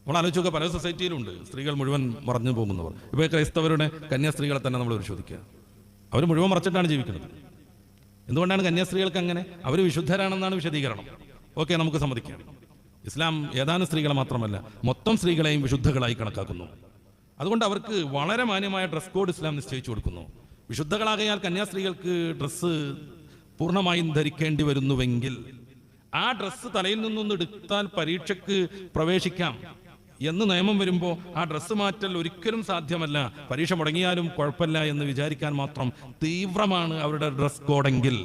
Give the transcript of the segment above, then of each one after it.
നമ്മൾ ആലോചിച്ചൊക്കെ പല സൊസൈറ്റിയിലുണ്ട് സ്ത്രീകൾ മുഴുവൻ മറഞ്ഞു പോകുന്നവർ. ഇപ്പോൾ ക്രൈസ്തവരുടെ കന്യാസ്ത്രീകളെ തന്നെ നമ്മൾ പരിശോധിക്കുക. അവർ മുഴുവൻ മറച്ചിട്ടാണ് ജീവിക്കുന്നത്. എന്തുകൊണ്ടാണ് കന്യാസ്ത്രീകൾക്ക് അങ്ങനെ? അവർ വിശുദ്ധരാണെന്നാണ് വിശദീകരണം. ഓക്കെ, നമുക്ക് സമ്മതിക്കാം. ഇസ്ലാം ഏതാനും സ്ത്രീകളെ മാത്രമല്ല മൊത്തം സ്ത്രീകളെയും വിശുദ്ധകളായി കണക്കാക്കുന്നു. അതുകൊണ്ട് അവർക്ക് വളരെ മാന്യമായ ഡ്രസ് കോഡ് ഇസ്ലാം നിശ്ചയിച്ചു കൊടുക്കുന്നു. വിശുദ്ധകളാകയാൽ കന്യാസ്ത്രീകൾക്ക് ഡ്രസ്സ് പൂർണ്ണമായും ധരിക്കേണ്ടി വരുന്നുവെങ്കിൽ ആ ഡ്രസ്സ് തലയിൽ നിന്നൊന്ന് എടുത്താൽ പരീക്ഷയ്ക്ക് പ്രവേശിക്കാം എന്ന് നിയമം വരുമ്പോൾ ആ ഡ്രസ്സ് മാറ്റൽ ഒരിക്കലും സാധ്യമല്ല, പരീക്ഷ മുടങ്ങിയാലും കുഴപ്പമില്ല എന്ന് വിചാരിക്കാൻ മാത്രം തീവ്രമാണ് അവരുടെ ഡ്രസ് കോഡെങ്കിൽ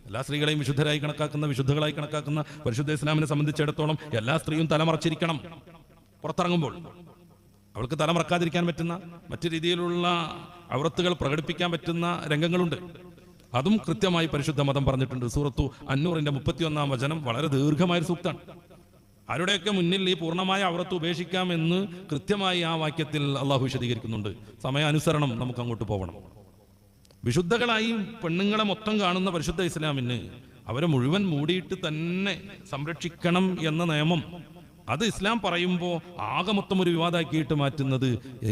എല്ലാ സ്ത്രീകളെയും വിശുദ്ധരായി കണക്കാക്കുന്ന, വിശുദ്ധകളായി കണക്കാക്കുന്ന പരിശുദ്ധ ഇസ്ലാമിനെ സംബന്ധിച്ചിടത്തോളം എല്ലാ സ്ത്രീയും തലമറച്ചിരിക്കണം. പുറത്തിറങ്ങുമ്പോൾ അവൾക്ക് തലമറക്കാതിരിക്കാൻ പറ്റുന്ന മറ്റു രീതിയിലുള്ള ഔറത്തുകൾ പ്രകടിപ്പിക്കാൻ പറ്റുന്ന രംഗങ്ങളുണ്ട്. അതും കൃത്യമായി പരിശുദ്ധ മതം പറഞ്ഞിട്ടുണ്ട്. സൂറത്തു അന്നൂറിന്റെ 31-ാം വചനം വളരെ ദീർഘമായ സൂക്താണ്. ആരുടെയൊക്കെ മുന്നിൽ ഈ പൂർണ്ണമായ ഔറത്ത് ഉപേക്ഷിക്കാമെന്ന് കൃത്യമായി ആ വാക്യത്തിൽ അള്ളാഹു വിശദീകരിക്കുന്നുണ്ട്. സമയാനുസരണം നമുക്ക് അങ്ങോട്ട് പോകണം. വിശുദ്ധകളായി പെണ്ണുങ്ങളെ മൊത്തം കാണുന്ന പരിശുദ്ധ ഇസ്ലാമിന് അവരെ മുഴുവൻ മൂടിയിട്ട് തന്നെ സംരക്ഷിക്കണം എന്ന നിയമം, അത് ഇസ്ലാം പറയുമ്പോൾ ആകെ മൊത്തം ഒരു വിവാദമാക്കിയിട്ട് മാറ്റുന്നത്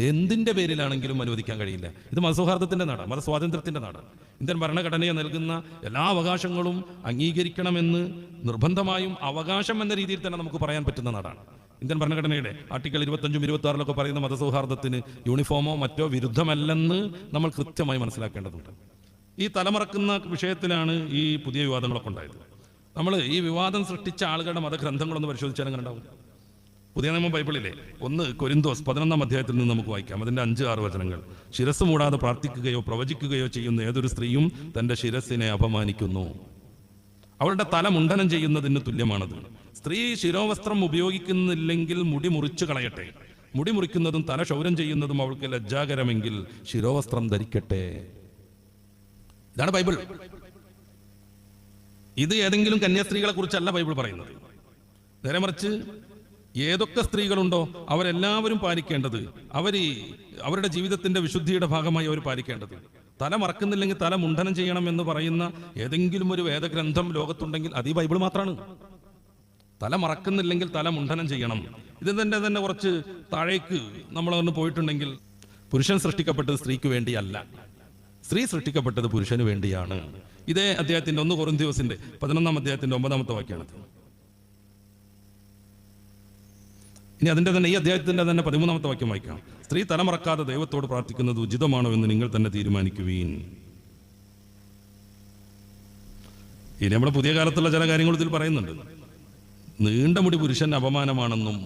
എന്തിന്റെ പേരിലാണെങ്കിലും അനുവദിക്കാൻ കഴിയില്ല. ഇത് മതസൗഹാർദ്ദത്തിന്റെ നാടാണ്, മതസ്വാതന്ത്ര്യത്തിന്റെ നാടാണ്. ഇന്ത്യൻ ഭരണഘടനയെ നൽകുന്ന എല്ലാ അവകാശങ്ങളും അംഗീകരിക്കണമെന്ന് നിർബന്ധമായും അവകാശം എന്ന രീതിയിൽ തന്നെ നമുക്ക് പറയാൻ പറ്റുന്ന നാടാണ്. ഇന്ത്യൻ ഭരണഘടനയുടെ ആർട്ടിക്കിൾ 25-ഉം 26-ലൊക്കെ പറയുന്ന മതസൗഹാർദ്ദത്തിന് യൂണിഫോമോ മറ്റോ വിരുദ്ധമല്ലെന്ന് നമ്മൾ കൃത്യമായി മനസ്സിലാക്കേണ്ടതുണ്ട്. ഈ തലമറക്കുന്ന വിഷയത്തിലാണ് ഈ പുതിയ വിവാദങ്ങളൊക്കെ ഉണ്ടായത്. നമ്മൾ ഈ വിവാദം സൃഷ്ടിച്ച ആളുകളുടെ മതഗ്രന്ഥങ്ങളൊന്ന് പരിശോധിച്ചാൽ എങ്ങനെ ഉണ്ടാവും? പുതിയ നിയമം ബൈബിളിലെ 1 കൊരിന്തോസ് 11-ാം അധ്യായത്തിൽ നിന്ന് നമുക്ക് വായിക്കാം. അതിന്റെ 5-6 വചനങ്ങൾ. ശിരസ് മൂടാതെ പ്രാർത്ഥിക്കുകയോ പ്രവചിക്കുകയോ ചെയ്യുന്ന ഏതൊരു സ്ത്രീയും തന്റെ ശിരസിനെ അപമാനിക്കുന്നു. അവളുടെ തല മുണ്ഡനം ചെയ്യുന്നതിന് തുല്യമാണത്. സ്ത്രീ ശിരോവസ്ത്രം ഉപയോഗിക്കുന്നില്ലെങ്കിൽ മുടി മുറിച്ചു കളയട്ടെ. മുടി മുറിക്കുന്നതും തല ക്ഷൗരം ചെയ്യുന്നതും അവൾക്ക് ലജ്ജാകരമെങ്കിൽ ശിരോവസ്ത്രം ധരിക്കട്ടെ. ഇതാണ് ബൈബിൾ. ഇത് ഏതെങ്കിലും കന്യാസ്ത്രീകളെ കുറിച്ചല്ല ബൈബിൾ പറയുന്നത്. നേരെ മറിച്ച് ഏതൊക്കെ സ്ത്രീകളുണ്ടോ അവരെല്ലാവരും പാലിക്കേണ്ടത്, അവരുടെ ജീവിതത്തിന്റെ വിശുദ്ധിയുടെ ഭാഗമായി അവർ പാലിക്കേണ്ടത്. തല മറക്കുന്നില്ലെങ്കിൽ തല മുണ്ഡനം ചെയ്യണം എന്ന് പറയുന്ന ഏതെങ്കിലും ഒരു വേദഗ്രന്ഥം ലോകത്തുണ്ടെങ്കിൽ അത് ഈ ബൈബിൾ മാത്രമാണ്. തല മറക്കുന്നില്ലെങ്കിൽ തല മുണ്ഡനം ചെയ്യണം. ഇതിന്റെ തന്നെ കുറച്ച് താഴേക്ക് നമ്മളൊന്ന് പോയിട്ടുണ്ടെങ്കിൽ, പുരുഷൻ സൃഷ്ടിക്കപ്പെട്ടത് സ്ത്രീക്ക് വേണ്ടിയല്ല, സ്ത്രീ സൃഷ്ടിക്കപ്പെട്ടത് പുരുഷന് വേണ്ടിയാണ്. ഇതേ അധ്യായത്തിന്റെ 1 കൊരിന്തോസിന്റെ 11-ാം അധ്യായത്തിന്റെ 9-ാമത്തെ വാക്യമാണ്. ഇനി അതിന്റെ തന്നെ ഈ അധ്യായത്തിന്റെ തന്നെ 13-ാമത്തെ വാക്യം വായിക്കാം. സ്ത്രീ തലമറക്കാതെ ദൈവത്തോട് പ്രാർത്ഥിക്കുന്നത് ഉചിതമാണോ എന്ന് നിങ്ങൾ തന്നെ തീരുമാനിക്കുവീൻ. ഇനി നമ്മുടെ പുതിയ കാലത്തുള്ള ചില കാര്യങ്ങൾ ഇതിൽ പറയുന്നുണ്ട്. നീണ്ട മുടി പുരുഷൻ അപമാനമാണെന്നും